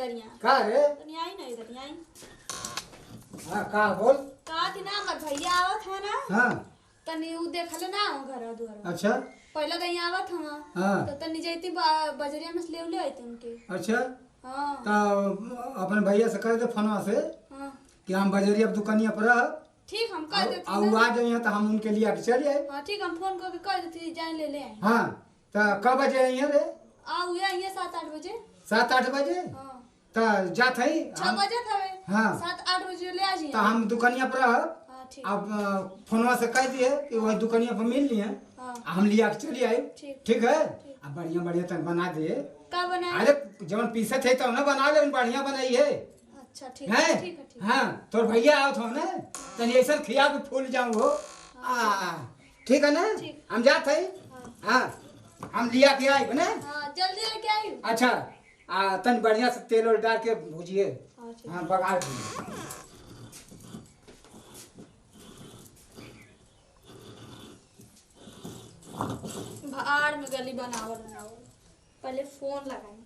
इधर यहाँ का रे तनी आई ना इधर आई। हां का बोल का थी ना हमर भैया आवत है ना। हां तनी उ देखले ना घर दुआर। अच्छा पहले तो यहाँ आवत हम। हां तो तनी जैती बजरिया में से ले आती उनके। अच्छा हां तो अपन भैया से कह दे फोनवा से हां कि हम बजरिया दुकानिया पर रह ठीक हम कह देते और आ जाइए तो हम उनके लिए आके चले आए। हां ठीक हम फोन करके कह देते जाए ले आए। हां तो कब बजे आइए रे आओ ये 7-8 बजे। 7-8 बजे हां तो जात है 6 बजे थवे। हां 7-8 बजे ले आ जी। तो हम दुकानिया पर रह हां ठीक अब फोनवा से कह दिए कि वही दुकानिया पर मिल लिए हां हम लिया के चले आए। ठीक है अब बढ़िया बढ़िया तक बना दे। का बनाए? अरे जवन पीसे थे तो ना बना ले बढ़िया बनाई है। अच्छा ठीक है है ठीक है। हाँ तोर भैया आओ थो ना तनी ऐसा खिया के फूल जाऊं हो। ठीक है ना हम जात है। हाँ हम लिया के आए ना। हाँ जल्दी लेके आई। अच्छा तनी बढ़िया से तेल और डाल के भूजिए। हाँ बघार भाड़ में गली बनावल पहले फोन लगाई।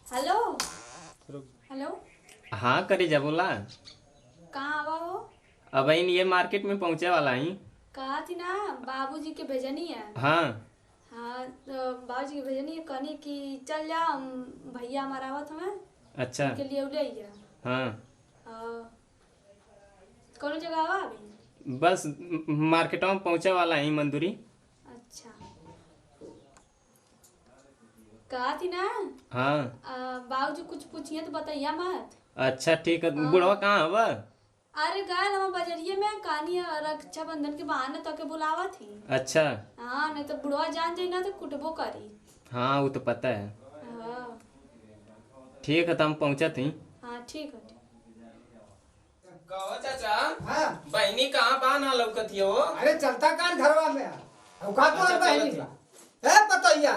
हेलो हेलो हाँ करी जा बोला। कहाँ आवा हो? अब इन ये मार्केट में पहुंचे वाला ही। कहा थी ना बाबूजी के भेजनी है। हाँ हाँ तो बाबूजी के भेजनी है कहनी कि चल जा भैया हमारा आवत हमें अच्छा के लिए ले आइए। हाँ कौन जगह आवा अभी? बस मार्केट में पहुंचे वाला ही मंदुरी। अच्छा कहा थी ना हाँ बाबूजी कुछ पूछिए तो बताइए मत। अच्छा ठीक है बुढ़वा कहाँ है वह? अरे गाय हम बजरिए में कहानी रक्षाबंधन के बहाने तो के बुलावा थी। अच्छा हाँ नहीं तो बुढ़वा जान जाए ना तो कुटबो करी। हाँ वो तो पता है। हाँ ठीक है तो हम पहुंचा थी। हाँ ठीक है। कहो चाचा हाँ बहनी कहाँ बा ना लौकत हो? अरे चलता कान घरवा में का तो अच्छा, बहनी चलत बा ए पतैया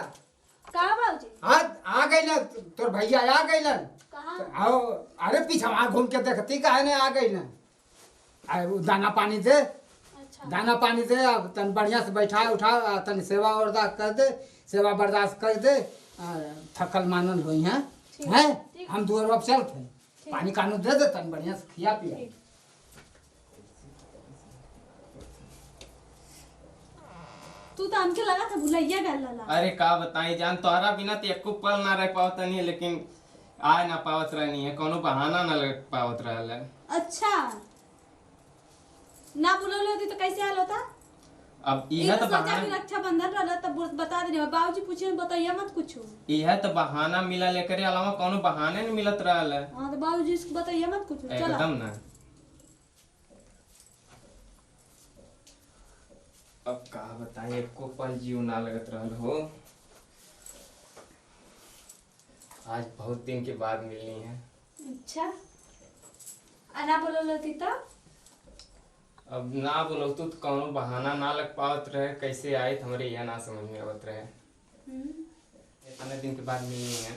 कहाँ बाबूजी? आ गई ना तोर भैया आ गई ना। कहाँ? आओ अरे पीछे वहां घूम के देखती काहे ने आ गई ना। दाना पानी दे अच्छा दाना पानी दे अब तन बढ़िया से बैठा उठा तन सेवा बर्दाश्त कर दे सेवा बर्दाश्त कर दे थकल मानल हुई हैं हैं हम दूर अब चलते पानी कानू दे दे तन बढ़िया से खिया पिया। तू तो हमके लगा था भुलैया गल ला। अरे का बताई जान तोहरा बिना तो एको पल ना रह पावत नहीं लेकिन आ ना पावत रहनी है कोनो बहाना ना लग पावत रहल है। अच्छा ना बुलौले होती तो कैसे हाल होता? अब यह तो सोचा कि बहाना रक्षाबंधन रहला तब बता देने बाबूजी पूछे बताइए मत कुछ। यह तो बहाना मिला लेकर अलावा कोनो बहाने नहीं मिलत रहल है। हाँ तो बाबूजी इसको बताइए मत कुछ। चला एकदम ना। अब का बताए एको पल जीव ना लगत रहल हो। आज बहुत दिन के बाद मिलनी है। अच्छा आना बोलल होती तो? अब ना बोलो तो कौनो बहाना ना लग पावत रहे कैसे आए हमारे यह ना समझ में आवत रहे। इतने दिन के बाद मिलनी है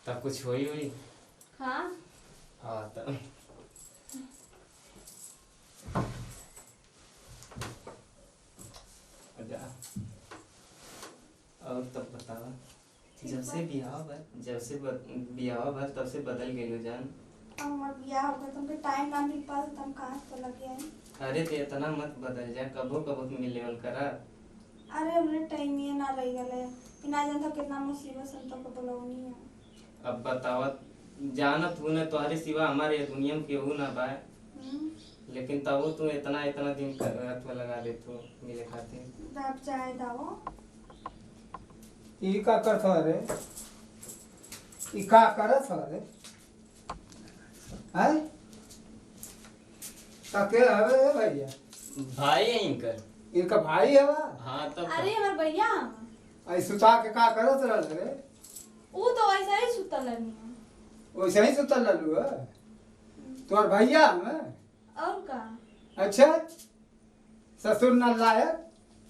तब कुछ हुई हुई। हाँ हाँ तब और तब बतावा जब से बियाह भर तब से बदल गई हो जान। हमार बियाह हो गया तुमके टाइम ना मिल पाल तुम कहाँ तो लगे हैं। अरे तो इतना मत बदल जा कबो कबो मिले वाल करा। अरे हमने टाइम ही ना रही गले बिना जानता कितना मुसीबत सब तो बोलौनी है। अब बतावत जानत हूँ ना तुम्हारे सिवा हमारे दुनिया में केहू ना बा लेकिन तब तू इतना इतना दिन लगा दे तू मिले खातिर। दाब चाहे दाओ ई का करत रे ई का करत रे हैं तके हवे भैया भाई है इनकर। इनका भाई है वा। हाँ तब अरे हमार भैया आई सुता के का करत रहल रे वो तो ऐसा ही सुतल नहीं वैसे ही सुतल रहलू है तोर भैया में और का। अच्छा ससुर न लायक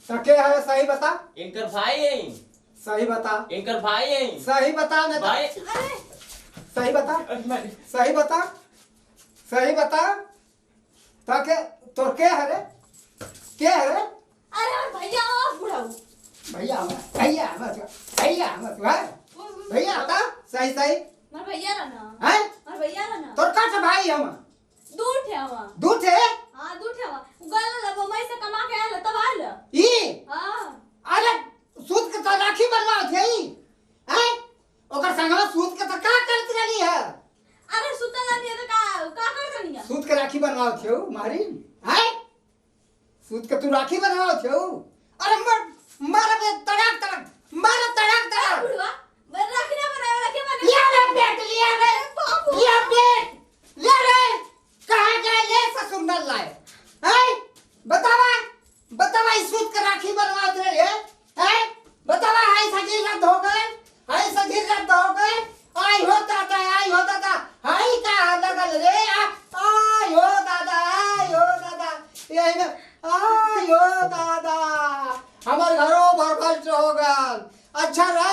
तके है सही बता इनकर भाई है सही बता इनकर भाई है सही बता ना भाई। अरे सही बता सही बता सही बता ताके तो के है रे अरे और भैया बुढ़ाऊ भैया भैया आता सही सही मार भैया रहना हैं मार भैया रहना तोर का से भाई हम दूर थे हवा दूध है हां दूर थे हवा गल लब मैं से कमा के आल तब आल ई हां अरे सूद के तो राखी बनवा थे ई हैं ओकर संगवा सूद के तो का करत रही है अरे सुतला नहीं तो का कर रही सूद के राखी बनवा थे मारी हैं सूद के तू राखी बनवा थे अरे मार बे तड़ाक बुढ़वा रखना रखे बने लिया बेट ले रे कहां गए ले ससुर लाए हैं बतावा इस सूद के राखी बनवा दे रे हैं बतावा हाय सजीर रद्द हो गए आई हो दादा हाय का लगल रे आई हो दादा यही में आई हो दादा हमार घरों भर हो गल अच्छा रहा